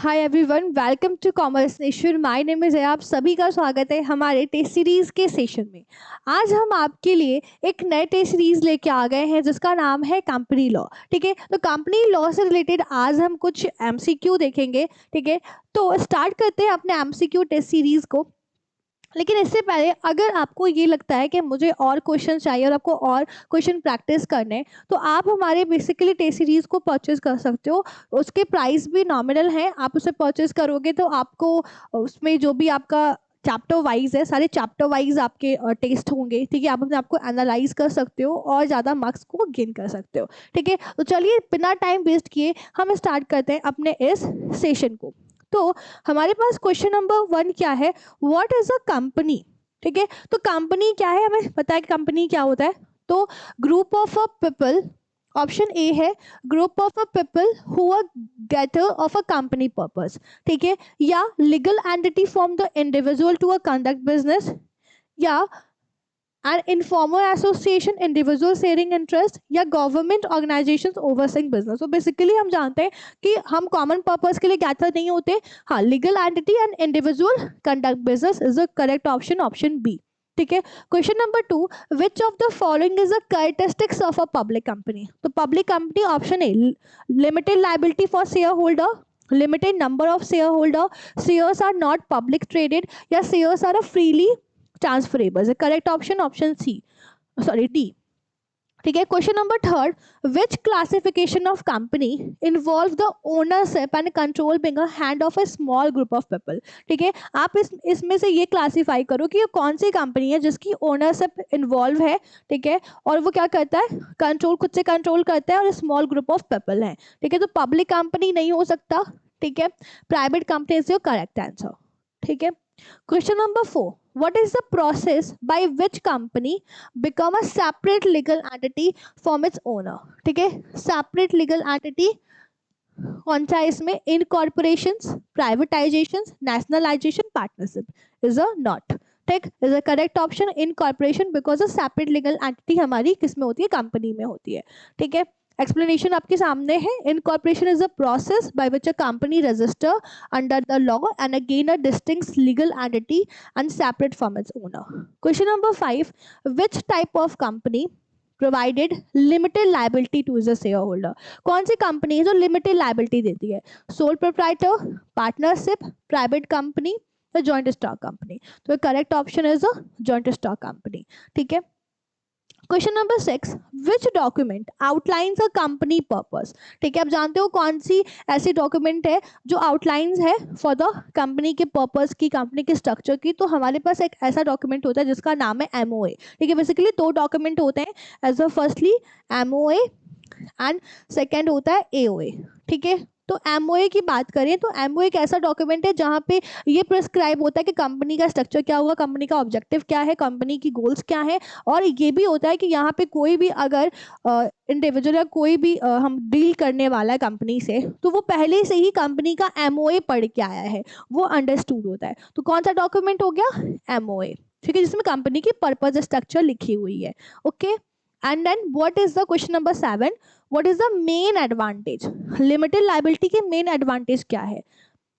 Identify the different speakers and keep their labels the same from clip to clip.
Speaker 1: Hi everyone, welcome to commerce nation. My name is आप सभी का स्वागत है हमारे टेस्ट सीरीज के सेशन में। आज हम आपके लिए एक नए टेस्ट सीरीज लेके आ गए हैं जिसका नाम है कंपनी लॉ। ठीक है, तो कंपनी लॉ से रिलेटेड आज हम कुछ एमसीक्यू देखेंगे। ठीक है, तो स्टार्ट करते हैं अपने एमसीक्यू टेस्ट सीरीज को। लेकिन इससे पहले अगर आपको ये लगता है कि मुझे और क्वेश्चन चाहिए और आपको और क्वेश्चन प्रैक्टिस करने हैं, तो आप हमारे बेसिकली टेस्ट सीरीज को परचेज कर सकते हो। उसके प्राइस भी नॉमिनल हैं। आप उसे परचेज करोगे तो आपको उसमें जो भी आपका चैप्टर वाइज है, सारे चैप्टर वाइज आपके टेस्ट होंगे। ठीक है, आप अपने आपको एनालाइज कर सकते हो और ज़्यादा मार्क्स को गेन कर सकते हो। ठीक है, तो चलिए बिना टाइम वेस्ट किए हम स्टार्ट करते हैं अपने इस सेशन को। तो हमारे पास क्वेश्चन नंबर 1 क्या है, व्हाट इज अ कंपनी। ठीक है, तो कंपनी क्या है, हमें पता है कि कंपनी क्या होता है। तो group of a people, option A है, group of a people who are gather of a company purpose. ठीक है, या legal entity from the individual to a conduct business, या and informal association individual sharing interest, या government organisations overseeing business. तो basically हम जानते हैं कि हम कॉमन पर्पस के लिए गैदर नहीं होते। हाँ, legal entity and individual conduct business is the correct option, option B. ठीक है, question number 2, which of the following is the characteristics of a public company. तो public company, option A, limited liability for share holder, limited number of shareholder, shares are not public traded, या shares are freely transferable। The correct option, option C, sorry D। ठीक है, question number 3, which classification of company involve the ownership and control being a hand of a small group of people. ठीक है, आप इसमें से ये classify करो कि ये कौन सी कंपनी है जिसकी ओनरशिप इन्वॉल्व है। ठीक है, और वो क्या करता है, कंट्रोल, खुद से कंट्रोल करता है और स्मॉल ग्रुप ऑफ पीपल है। ठीक है, तो पब्लिक कंपनी नहीं हो सकता। ठीक है, private company is your correct answer. ठीक है, question number 4, what is the process by which company become a separate legal entity from its owner। ठीक है, separate legal entity कौन सा है इसमें, incorporations, privatisations, nationalisation, partnership is a not. ठीक, is a correct option incorporation, because a separate legal entity हमारी किस में होती है, कंपनी में होती है। ठीक है, एक्सप्लेनेशन आपके सामने है। Incorporation is a process by which a company register under the law and again a distinct legal entity and separate from its owner. Question number 5, which type of company provided limited liability to the share holder. कौन सी company है जो limited liability देती है, sole proprietor, partnership, private company या joint stock company. तो correct option is a joint stock company. ठीक है, क्वेश्चन नंबर 6, विच डॉक्यूमेंट आउटलाइंस अ कंपनी पर्पस। ठीक है, आप जानते हो कौन सी ऐसी डॉक्यूमेंट है जो आउटलाइंस है फॉर द कंपनी के पर्पस की, कंपनी के स्ट्रक्चर की। तो हमारे पास एक ऐसा डॉक्यूमेंट होता है जिसका नाम है एमओए। ठीक है, बेसिकली 2 डॉक्यूमेंट होते हैं, as a firstly MOA and second होता है एओए। ठीक है, तो एमओए की बात करें तो एमओए एक ऐसा डॉक्यूमेंट है जहां पे ये प्रिस्क्राइब होता है कि कंपनी का स्ट्रक्चर क्या होगा, कंपनी का ऑब्जेक्टिव क्या है, कंपनी की गोल्स क्या है। और ये भी होता है कि यहाँ पे कोई भी अगर इंडिविजुअल या कोई भी हम डील करने वाला है कंपनी से, तो वो पहले से ही कंपनी का एमओए पढ़ के आया है, वो अंडरस्टूड होता है। तो कौन सा डॉक्यूमेंट हो गया, एमओए। ठीक है, जिसमें कंपनी की पर्पज स्ट्रक्चर लिखी हुई है। Okay, and then what is the question number 7, what is the main advantage. Limited liability के मेन एडवांटेज क्या है,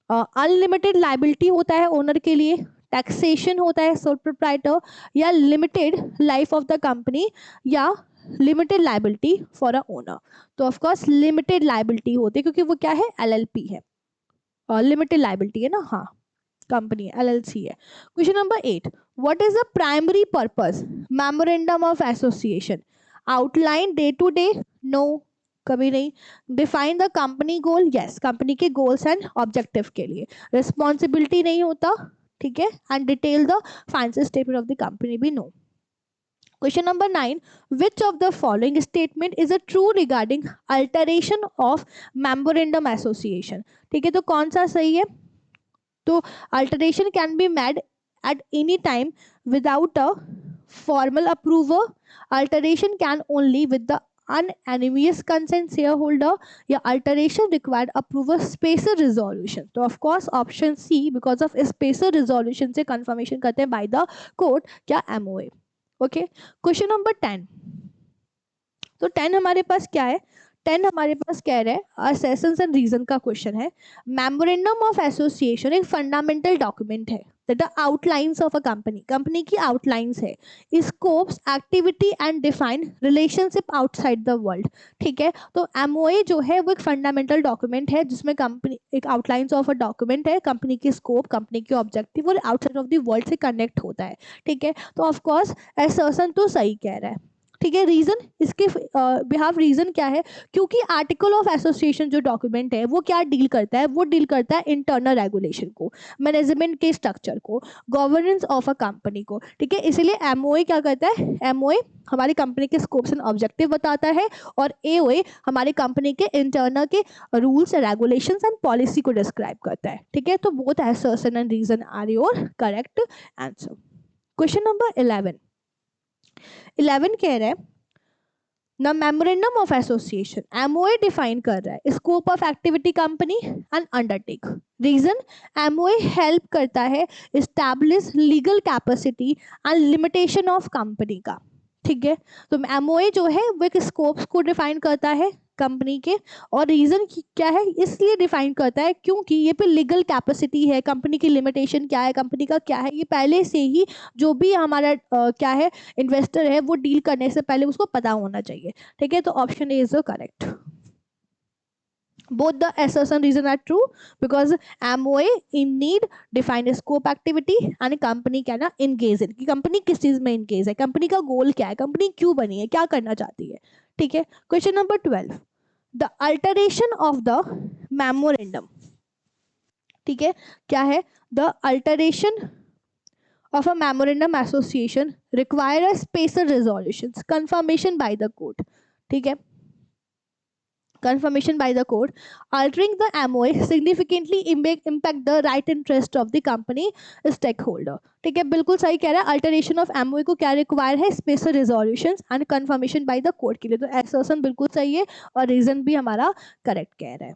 Speaker 1: अनलिमिटेड लाइबिलिटी होता है ओनर के लिए, टैक्सेशन होता है सोल प्रोप्राइटर, या limited life of the company, या limited liability for a owner. तो ऑफ कोर्स लिमिटेड लाइबिलिटी होती है क्योंकि वो क्या है, एलएलपी है, लिमिटेड लाइबिलिटी है ना, हाँ कंपनी एलएलसी है। Question number 8, what is the primary purpose memorandum of association. Outline day to day, no कभी नहीं। Define the company goal, yes company के गोल्स एंड ऑब्जेक्टिव के लिए। रिस्पॉन्सिबिलिटी नहीं होता। ठीक है, and detail the financial statement of the company भी no. Question number 9, which of the following statement is a true regarding alteration of memorandum association. ठीक है, तो कौन सा सही है, तो alteration can be made at any time without a formal approval। Alteration can only with the unanimous consent shareholder, या alteration required approval special resolution। तो of course option C, because of special resolution से confirmation करते हैं by the court, क्या MOA। Okay, question number 10, तो 10 हमारे पास क्या है, 10 हमारे पास कह रहे हैं असेशंस एंड रीजन का क्वेश्चन है। मेमोरेंडम ऑफ एसोसिएशन एक फंडामेंटल डॉक्यूमेंट है that the outlines of a company, company की आउटलाइंस है, scopes activity and define relationship outside the world. ठीक है, तो एमओए जो है वो एक फंडामेंटल डॉक्यूमेंट है जिसमें कंपनी एक आउटलाइंस ऑफ अ डॉक्यूमेंट है, कंपनी की स्कोप, कंपनी के ऑब्जेक्टिव और आउटसाइड ऑफ द वर्ल्ड से कनेक्ट होता है। ठीक है, तो ऑफकोर्स एसर्सन तो सही कह रहा है। ठीक है, रीजन इसके बिहाफ रीजन क्या है, क्योंकि आर्टिकल ऑफ एसोसिएशन जो डॉक्यूमेंट है वो क्या डील करता है, वो डील करता है इंटरनल रेगुलेशन को, मैनेजमेंट के स्ट्रक्चर को, गवर्नेंस ऑफ अ कंपनी को। ठीक है, इसलिए एमओए क्या करता है, एमओए हमारी कंपनी के स्कोप्स एंड ऑब्जेक्टिव बताता है और एओए हमारी कंपनी के इंटरनल के रूल्स रेगुलेशंस एंड पॉलिसी को डिस्क्राइब करता है। ठीक है, तो both assertion and reason are your correct answer. Question number 11 कह रहा है the memorandum of association, MOA define कर रहा है scope of activity company and undertake. Reason, MOA help करता है establish legal capacity and limitation of company का। ठीक है, तो एमओए जो है वो एक स्कोप्स को डिफाइन करता है कंपनी के, और रीजन क्या है, इसलिए डिफाइन करता है क्योंकि ये पे लीगल कैपेसिटी है, कंपनी की लिमिटेशन क्या है, कंपनी का क्या है, ये पहले से ही जो भी हमारा क्या है इन्वेस्टर है वो डील करने से पहले उसको पता होना चाहिए। ठीक है, तो option A is the correct. both the assertion reason are true because MOA in need define scope activity and company क्या ना engage in, कि कंपनी किस चीज में engage है, कंपनी का गोल क्या है, कंपनी क्यों बनी है, क्या करना चाहती है। ठीक है, question number 12 the alteration of the memorandum. ठीक है, क्या है, the alteration of a memorandum association require a special resolutions confirmation by the court। ठीक है, confirmation by the court, altering the MOA significantly impact the right interest of the company stakeholder। ठीक है, बिल्कुल सही कह रहा है, अल्टरेशन ऑफ एमओए को क्या रिक्वायर है, special resolutions and confirmation by the court के लिए। तो एसर्शन बिल्कुल सही है और रीजन भी हमारा करेक्ट कह रहा है।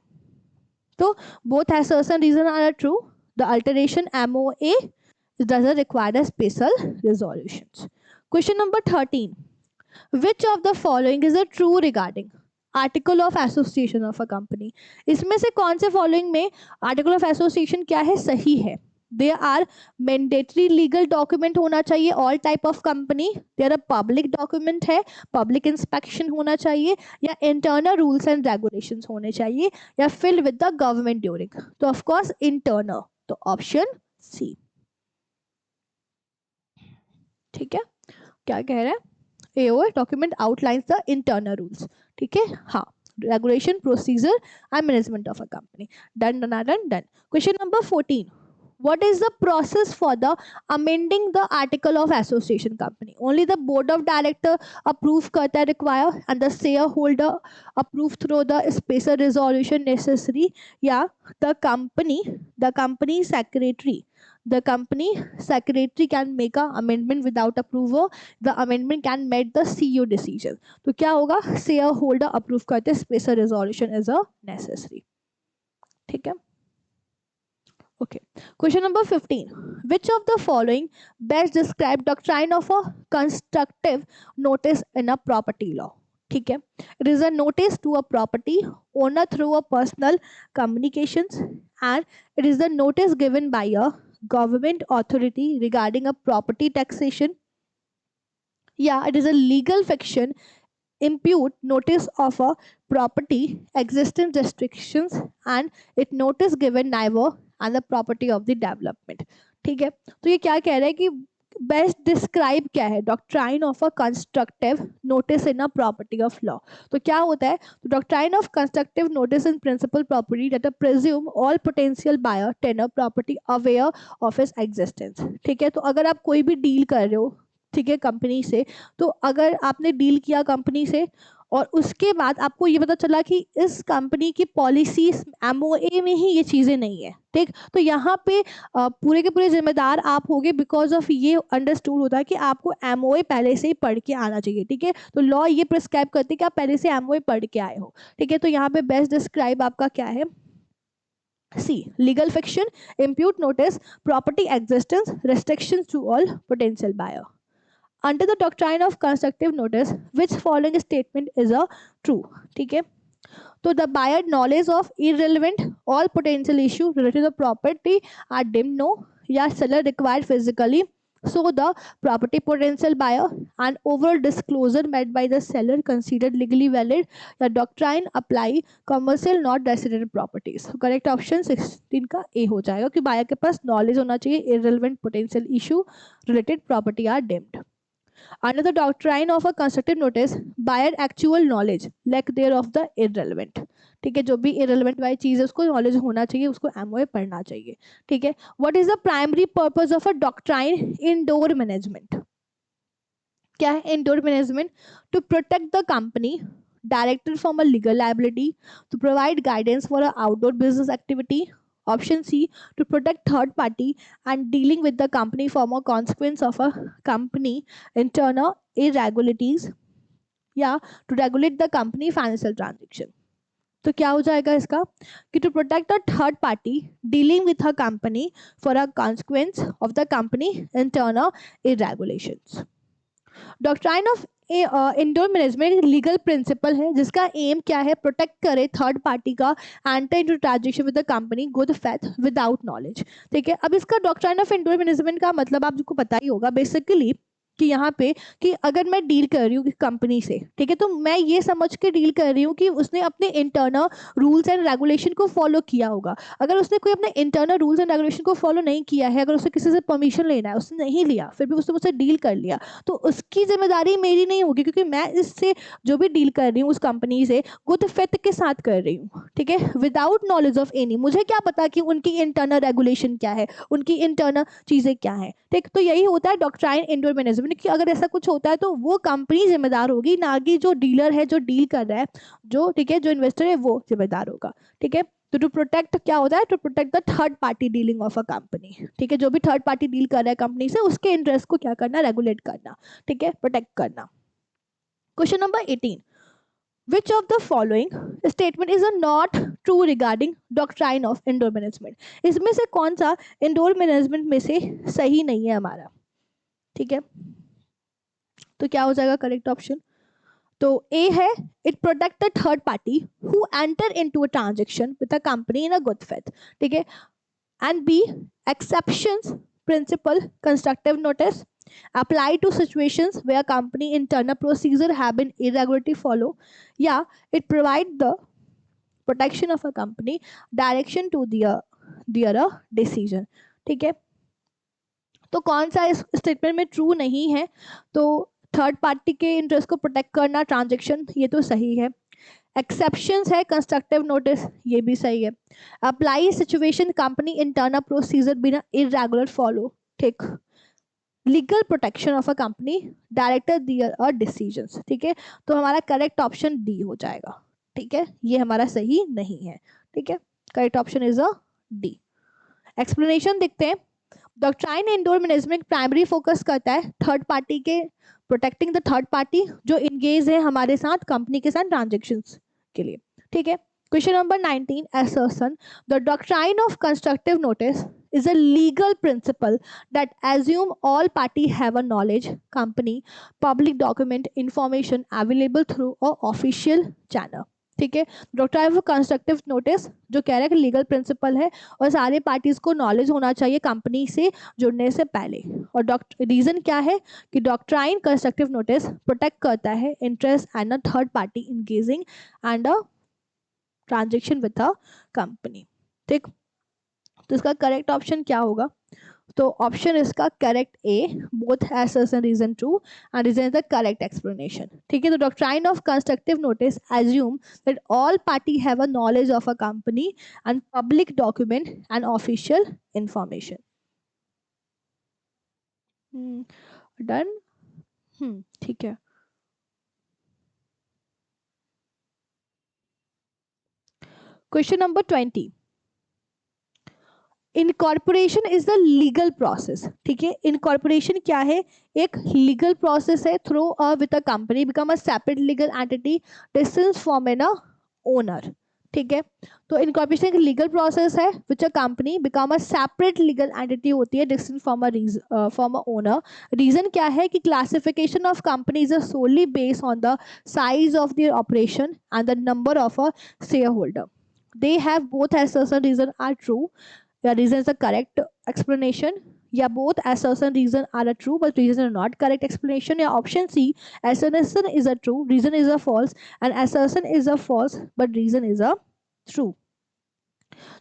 Speaker 1: तो both assertion reason are true, the alteration MOA doesn't require a special resolutions। Question number 13, which of the following is a true regarding article of association of a company. इसमें से कौन से फॉलोइंग में article of association क्या है, सही है। They are mandatory legal document होना चाहिए all type of company, they're a public document है, पब्लिक इंस्पेक्शन होना चाहिए, या इंटरनल रूल्स एंड रेगुलेशंस होने चाहिए, या fill with the government during. तो ऑफ कोर्स इंटरनल, तो ऑप्शन सी। ठीक है, क्या कह रहा है, AOA document outlines the internal rules। ठीक है, हाँ, regulation, procedure and management of a company। Done, done, done, done। Question number 14, what is the process for the amending the article of association company? Only the board of director approve करता है require and the shareholder approve through the special resolution necessary, या the company secretary can make a amendment without approval, the amendment can make the CEO decision। तो क्या होगा, share holder approve करते, special resolution is a necessary. ठीक है, okay. Question number 15, which of the following best describe doctrine of a constructive notice in a property law? ठीक है, it is a notice to a property owner through a personal communications, and it is the notice given by a government authority regarding a property taxation, yeah, it is a legal fiction, impute notice of a property existence restrictions, and it notice given neither and the property of the development। ठीक है, तो ये क्या कह रहा है कि best describe क्या है, doctrine of a constructive notice in a property of law. तो क्या होता है, तो doctrine of constructive notice in principle property that presume all potential buyer tenor property aware of its existence. ठीक है, तो अगर आप कोई भी डील कर रहे हो, ठीक है, कंपनी से, तो अगर आपने डील किया कंपनी से और उसके बाद आपको ये पता चला कि इस कंपनी की पॉलिसीज एमओए में ही ये चीज़ें नहीं है, ठीक, तो यहाँ पे पूरे के पूरे जिम्मेदार आप होगे, बिकॉज ऑफ ये अंडरस्टूड होता है कि आपको एमओए पहले से ही पढ़ के आना चाहिए। ठीक है, तो लॉ ये प्रिस्क्राइब करते हैं कि आप पहले से एमओए पढ़ के आए हो। ठीक है, तो यहाँ पे बेस्ट डिस्क्राइब आपका क्या है, C, legal fiction, impute notice, property existence, restrictions to all potential buyer. Under the doctrine of constructive notice, which following statement is a true? ठीक है, तो the buyer knowledge of irrelevant all potential issue related to the property are deem no, या seller required physically so the property potential buyer and overall disclosure made by the seller considered legally valid, the doctrine apply commercial not resident properties. So correct option 16 का ए हो जाएगा कि buyer के पास knowledge होना चाहिए irrelevant potential issue related property are deemed. Under the doctrine of a constructive notice, buyer actual knowledge lack thereof the irrelevant. ठीक है, जो भी irrelevant वाली चीज है उसको नॉलेज होना चाहिए, उसको एमओए पढ़ना चाहिए. ठीक है, what is the primary purpose of a doctrine indoor management? क्या है indoor management? To protect the company director from a legal liability, to provide guidance for an outdoor business activity. Option C, to protect third party and dealing with the company from a consequence of a company internal irregularities, या to regulate the company financial transaction. तो क्या हो जाएगा इसका कि to protect a third party dealing with a company for a consequence of the company internal irregularities. Doctrine of indoor management legal principle है जिसका aim क्या है? प्रोटेक्ट करे थर्ड पार्टी का enter into transaction with the company good faith without knowledge. ठीक है, अब इसका डॉक्ट्राइन ऑफ इंडोर मैनेजमेंट का मतलब आपको पता ही होगा बेसिकली कि यहाँ पे कि अगर मैं डील कर रही हूँ कंपनी से, ठीक है, तो मैं ये समझ के डील कर रही हूँ कि उसने अपने इंटरनल रूल्स एंड रेगुलेशन को फॉलो किया होगा. अगर उसने कोई अपने इंटरनल रूल्स एंड रेगुलेशन को फॉलो नहीं किया है, अगर उसे किसी से परमिशन लेना है, उसने नहीं लिया, फिर भी उसने मुझसे डील कर लिया, तो उसकी जिम्मेदारी मेरी नहीं होगी क्योंकि मैं इससे जो भी डील कर रही हूँ उस कंपनी से गुड फेथ के साथ कर रही हूँ. ठीक है, विदाउट नॉलेज ऑफ एनी. मुझे क्या पता कि उनकी इंटरनल रेगुलेशन क्या है, उनकी इंटरनल चीजें क्या है. ठीक, तो यही होता है डॉक्ट्राइन इंडोर मैनेजमेंट कि अगर ऐसा कुछ होता है तो वो कंपनी जिम्मेदार होगी, ना कि जो डीलर है जो डील कर रहा है, जो ठीक है जो इन्वेस्टर है वो जिम्मेदार होगा. ठीक है, तो टू प्रोटेक्ट क्या होता है? To protect the third party dealing of a company. ठीक है, जो भी थर्ड पार्टी डील कर रहा है कंपनी से उसके इंटरेस्ट को क्या करना? रेगुलेट करना. ठीक है, प्रोटेक्ट करना. Question number 18, which of the following statement is a not true regarding doctrine of indoor management? इसमें से कौन सा इंडोर मैनेजमेंट में से सही नहीं है हमारा? ठीक है, तो क्या हो जाएगा करेक्ट ऑप्शन? तो ए है it protect the third party who enter into a transaction with a company in a good faith. ठीक है, and B exceptions principle constructive notice apply to situations where company internal procedure have been irregularly follow, या it provide the protection of a company direction to their decision. ठीक है, तो कौन सा इस statement में ट्रू नहीं है? तो थर्ड पार्टी के इंटरेस्ट को प्रोटेक्ट करना ट्रांजैक्शन, ये तो सही है. एक्सेप्शंस है कंस्ट्रक्टिव नोटिस, ये भी सही है. Apply situation company internal procedure बिना इरेगुलर फॉलो. ठीक, legal protection of a company director their और डिसीजंस. ठीक है, तो हमारा करेक्ट ऑप्शन डी हो जाएगा. ठीक है, ये हमारा सही नहीं है. ठीक है, correct option is a D. Explanation देखते हैं. Doctrine indoor management primary focus करता है थर्ड पार्टी के प्रोटेक्टिंग द थर्ड पार्टी जो इंगेज है हमारे साथ कंपनी के साथ ट्रांजेक्शंस के लिए. ठीक है, question number 19, assertion the doctrine of constructive notice is a legal principle that assume all party have a knowledge company public document information available through a official channel. ठीक है, डॉक्ट्राइन ऑफ कंस्ट्रक्टिव नोटिस जो कह रहा है कि legal principle है और सारे पार्टीज को नॉलेज होना चाहिए कंपनी से जुड़ने से पहले. और रीजन क्या है कि डॉक्ट्राइन कंस्ट्रक्टिव नोटिस प्रोटेक्ट करता है interest and a third party engaging and a transaction with a company. ठीक, तो इसका करेक्ट ऑप्शन क्या होगा? तो ऑप्शन इसका करेक्ट ए, बोथ एसेस and reason true and reason is the correct explanation. ठीक है, तो doctrine of constructive notice assume that all party have a knowledge of a company and public document and official information. Done. ठीक है. Question number 20, incorporation is the legal process. ठीक है, incorporation क्या है? एक लीगल प्रोसेस है through with a company become a separate legal entity distance from an owner. ठीक है। तो इनकॉर्पोरेशन एक लीगल प्रोसेस है which a company become a separate legal entity होती है distinct from a owner. Reason क्या है कि classification of companies are solely based on the size of their operation and the number of a share holder. They have both assertion reason are true, the reason is a correct explanation, या both assertion reason are a true but reason are not correct explanation, या option C assertion is a true reason is a false and assertion is a false but reason is a true।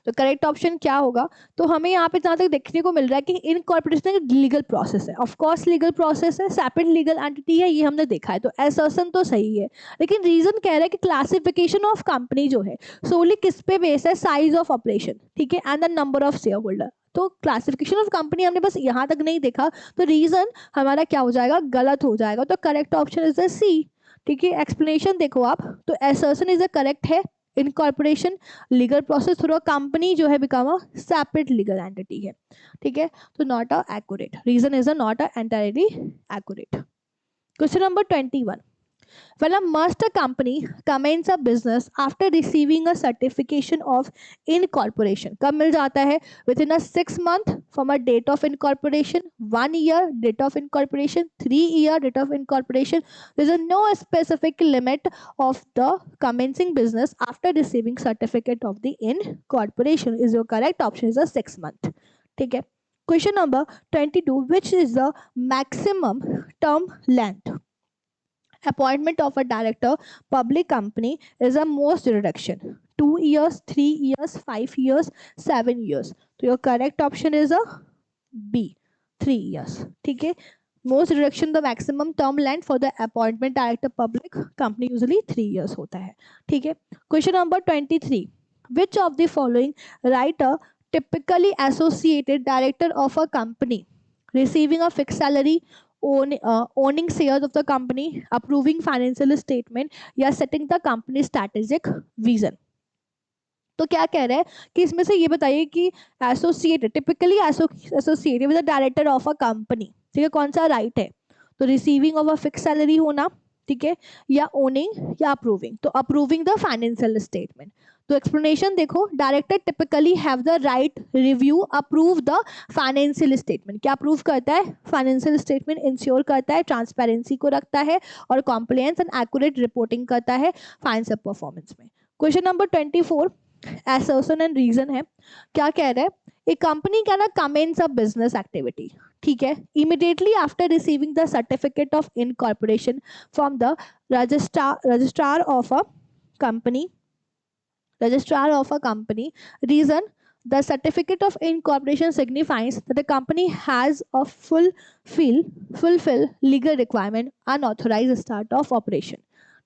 Speaker 1: तो correct option क्या होगा? तो हमें यहाँ पे जहाँ तक देखने को मिल रहा है कि इनकॉर्पोरेशन एक लीगल प्रोसेस है, ऑफ कोर्स लीगल प्रोसेस है, सेपरेट लीगल एंटिटी है, ये हमने देखा है, तो असर्शन तो सही है। लेकिन रीजन कह रहा है कि क्लासिफिकेशन ऑफ कंपनी जो है सोली किस पे बेस है? साइज ऑफ ऑपरेशन, ठीक है, and the number of share holder. तो क्लासिफिकेशन ऑफ कंपनी हमने बस यहाँ तक नहीं देखा, तो रीजन हमारा क्या हो जाएगा? गलत हो जाएगा। तो correct option is the C. ठीक है, एक्सप्लेनेशन देखो आप, तो असर्शन इज द करेक्ट है। Incorporation legal process through a company जो है become a separate legal entity है। ठीक है, तो not a accurate, reason is a not a entirely accurate. Question number 21, when a master company commences a business after receiving a certification of incorporation, कब मिल जाता है? within a 6 month from a date of incorporation, 1 year date of incorporation, 3 year date of incorporation, there is no specific limit of the commencing business after receiving certificate of the incorporation, is your correct option is a 6 month। ठीक है, question number 22, which is the maximum term length appointment of a director public company is a most reduction? 2 years, 3 years, 5 years, 7 years? तो your correct option is a B, 3 years। ठीक है, most reduction the maximum term length for the appointment director public company usually 3 years होता है। ठीक है, question number 23, which of the following writer typically associated director of a company receiving a fixed salary, owning shares of the company, approving financial statement, या setting the company strategic vision? तो क्या कह रहा है कि इसमें से ये बताइए कि associated, typically associated with the director of a company, ठीक है, कौन सा राइट है? तो receiving of a fix salary होना, ठीक है, या ओनिंग या अप्रूविंग? तो अप्रूविंग द फाइनेंशियल स्टेटमेंट। तो एक्सप्लेनेशन देखो, director typically have the right review approve the financial statement. क्या अप्रूव करता है? फाइनेंशियल स्टेटमेंट इंश्योर करता है, ट्रांसपेरेंसी को रखता है और कॉम्प्लायंस एंड एक्यूरेट रिपोर्टिंग करता है फाइनेंशियल परफॉर्मेंस में। Question number 24, assertion and reason है। क्या कह रहा है? A company can commence a business activity, ठीक है, immediately after receiving the certificate of incorporation from the registrar of a company, reason, the certificate of incorporation signifies that the company has a fulfill legal requirement unauthorized start of operation।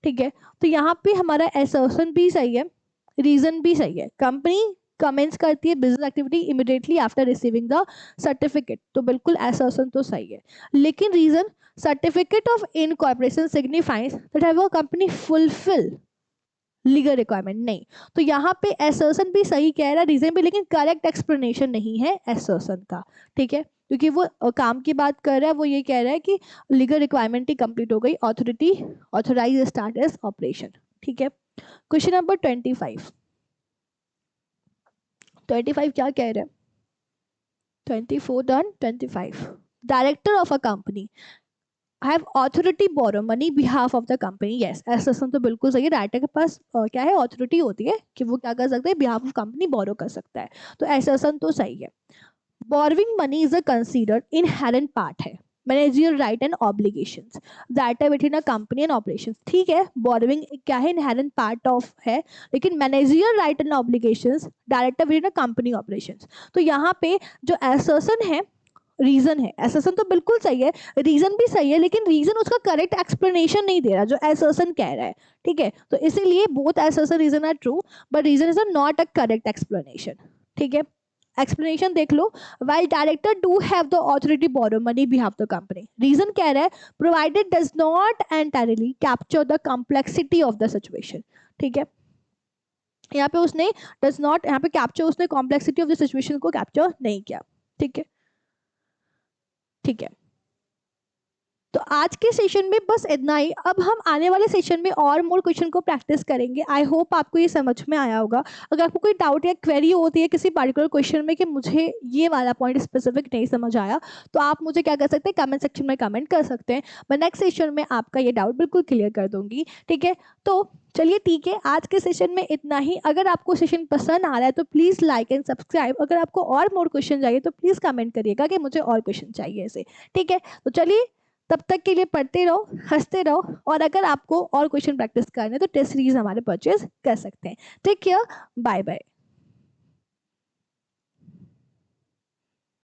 Speaker 1: ठीक है, तो यहाँ पे हमारा assertion भी सही है, reason भी सही है। कंपनी कमेंस करती है business activity immediately after receiving the certificate, तो बिल्कुल असर्शन तो सही है। लेकिन reason, certificate of incorporation signifies that have a company fulfil legal requirement, नहीं। तो यहाँ पे असर्शन भी सही कह रहा है, रीजन भी, लेकिन करेक्ट एक्सप्लेनेशन नहीं है असर्शन का। ठीक है, क्योंकि वो काम की बात कर रहा है, वो ये कह रहा है कि लीगल रिक्वायरमेंट ही कंप्लीट हो गई, authority authorise start as operation. ठीक है, क्वेश्चन नंबर 25 क्या कह रहे हैं? 24 done. 25, director of a company have authority borrow money behalf of the company. Yes, assertion तो बिल्कुल सही है, डायरेक्टर के पास क्या है? ऑथोरिटी होती है कि वो क्या कर सकता है? बिहाफ ऑफ कंपनी बोरो कर सकता है, तो असर्शन तो सही है। Borrowing money is a considered inherent part है managerial right and obligations that are between a company and operations. ठीक है, बोरोइंग क्या है? इनहेरेंट पार्ट ऑफ है, लेकिन managerial right and obligations director between a company operations. तो यहाँ पे जो असर्शन है रीजन है, असर्शन तो बिल्कुल सही है, रीजन भी सही है, लेकिन रीजन उसका करेक्ट एक्सप्लेनेशन नहीं दे रहा जो असर्शन कह रहा है। ठीक है, तो इसीलिए both assertion reason are true but reason is not a correct explanation. ठीक है, एक्सप्लेनेशन देख लो, while director do have the authority borrow money behalf the company, reason कह रहा है provided does not entirely capture the complexity of the situation। ठीक है, यहाँ पे उसने does not, यहाँ पे capture, उसने complexity of the situation को capture नहीं किया। ठीक है, ठीक है, तो आज के सेशन में बस इतना ही। अब हम आने वाले सेशन में और मोर क्वेश्चन को प्रैक्टिस करेंगे। आई होप आपको ये समझ में आया होगा। अगर आपको कोई डाउट या क्वेरी होती है किसी पर्टिकुलर क्वेश्चन में कि मुझे ये वाला पॉइंट स्पेसिफिक नहीं समझ आया, तो आप मुझे क्या कर सकते हैं, कमेंट सेक्शन में कमेंट कर सकते हैं। मैं नेक्स्ट सेशन में आपका ये डाउट बिल्कुल क्लियर कर दूंगी। ठीक है, तो चलिए ठीक है, आज के सेशन में इतना ही। अगर आपको सेशन पसंद आ रहा है तो प्लीज़ लाइक एंड सब्सक्राइब। अगर आपको और मोर क्वेश्चन चाहिए तो प्लीज़ कमेंट करिएगा कि मुझे और क्वेश्चन चाहिए ऐसे। ठीक है, तो चलिए तब तक के लिए पढ़ते रहो, हंसते रहो, और अगर आपको और क्वेश्चन प्रैक्टिस करने तो टेस्ट सीरीज हमारे परचेज कर सकते हैं। Take care, bye bye.